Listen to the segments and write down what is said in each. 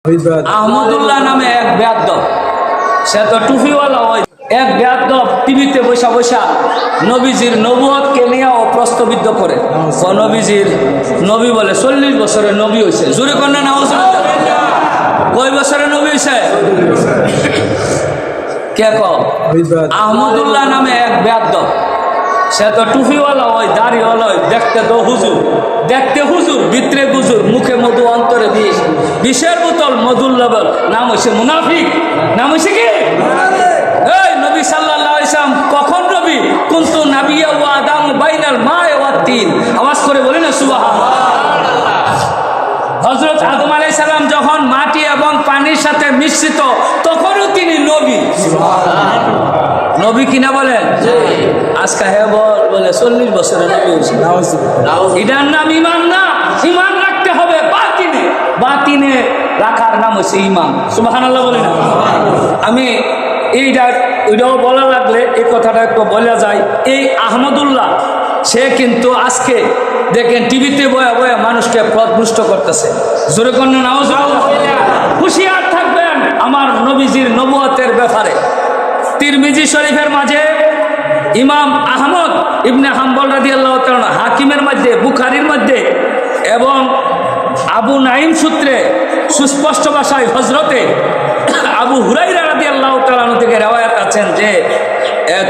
আহমদুল্লাহ নামে এক বেয়াদব, সে তো টুপিওয়ালা। ওই এক বেয়াদব টিভিতে বসা বসা নবীজির নবুয়তকে নিয়ে ও প্রশ্নবিদ্ধ করে। ও নবীজির নবী বলে 40 বছরের নবী হয়েছে। জোরে কন্যা নাউজ। কয় বছরের নবী হয়েছে? কে কও? আহমদুল্লাহ নামে এক বেয়াদব, সে তো টুপিওয়ালা, ওই দাড়িওয়ালা, দেখতে তো হুজুর, দেখতে হুজুর, ভিতরে গুজুর, মুখে মধু, অন্তরে বিষ, বিষের বোতল, মধুর লেবল। নাম হয়েছে মুনাফিক। নাম হয়েছে কি? এই নবী সাল্লাল্লাহু আলাইহি সাল্লাম কখন নবী? কুনতু নাবিয়্যা ওয়া আদাম বাইনাল মা'i ওয়াত তিন। আওয়াজ করে বলি না সুবহানাল্লাহ। হযরত আদম আলাইহিস সালাম যখন মাটি এবং পানির সাথে মিশ্রিত, তখনও তিনি নবী। নবী কিনা বলেন? আজকে হে বলে 40 বছরের নবী হয়েছে। এটার নাম ইমান না। ইমান রাখতে হবে বাতিনে। বাতিনে রাখার নাম হচ্ছে ইমান। সুবহানাল্লাহ বলি না? আমি ওইটাও বলা লাগলে এই কথাটা একটু বলা যায়। এই আহমদুল্লাহ সে কিন্তু আজকে দেখেন টিভিতে বয়ে বয়ে মানুষকে পথভ্রষ্ট করতেছে। জোরে কন্যা নাউজুবিল্লাহ। হুঁশিয়ার থাকবেন আমার নবীজির নবুয়তের ব্যাপারে। তিরমিজি শরীফের মাঝে ইমাম আহমদ ইবনে হাম্বল রাদিয়াল্লাহু তাআলা, হাকিমের মধ্যে, বুখারীর মধ্যে এবং আবু নাঈম সূত্রে সুস্পষ্ট ভাষায় হযরতে আবু হুরায়রা রাদিয়াল্লাহু তাআলা থেকে রওয়ায়াত আছেন যে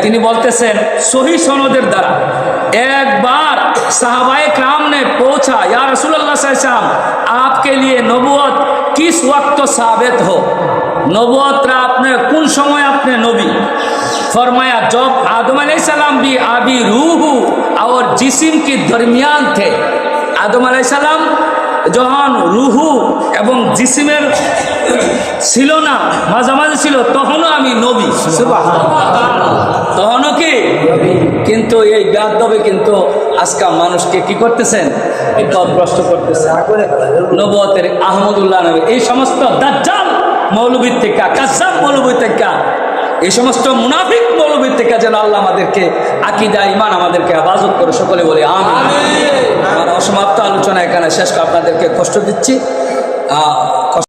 তিনি বলতেছেন সহিহ সনদের দ্বারা, একবার সাহাবায়ে کرام ने पूछा या रसूल अल्लाह सल्लल्लाहु अलैहि वसल्लम आपके लिए नबूवत किस वक्त साबित हो? नबूवत आपने कौन समय आपने नबी? फरमाया जब आदम अलैहिस्सलाम भी आबी रूह और जिस्म के दरमियान थे। आदम अलैहिस्सलाम যখন রুহু এবং জিসিমের ছিল না, মাঝামাঝি ছিল, তখনও আমি নবী। তখনও কি? কিন্তু এই বেয়াদবে কিন্তু আজকাল মানুষকে কি করতেছেন? পথভ্রষ্ট করতেছে। নবুয়তের আহমদুল্লাহ নবী এই সমস্ত দাজ্জাল মৌলবীর থেকে, কাজ্জাব মৌলবীর থেকে, এই সমস্ত মুনাফিক মৌলবীর থেকে যেন আল্লাহ আমাদেরকে আকীদা ঈমান আমাদেরকে হেফাজত করে। সকলে বলি আমিন। আমার অসমাপ্ত আলোচনা এখানে শেষ। আপনাদেরকে কষ্ট দিচ্ছি।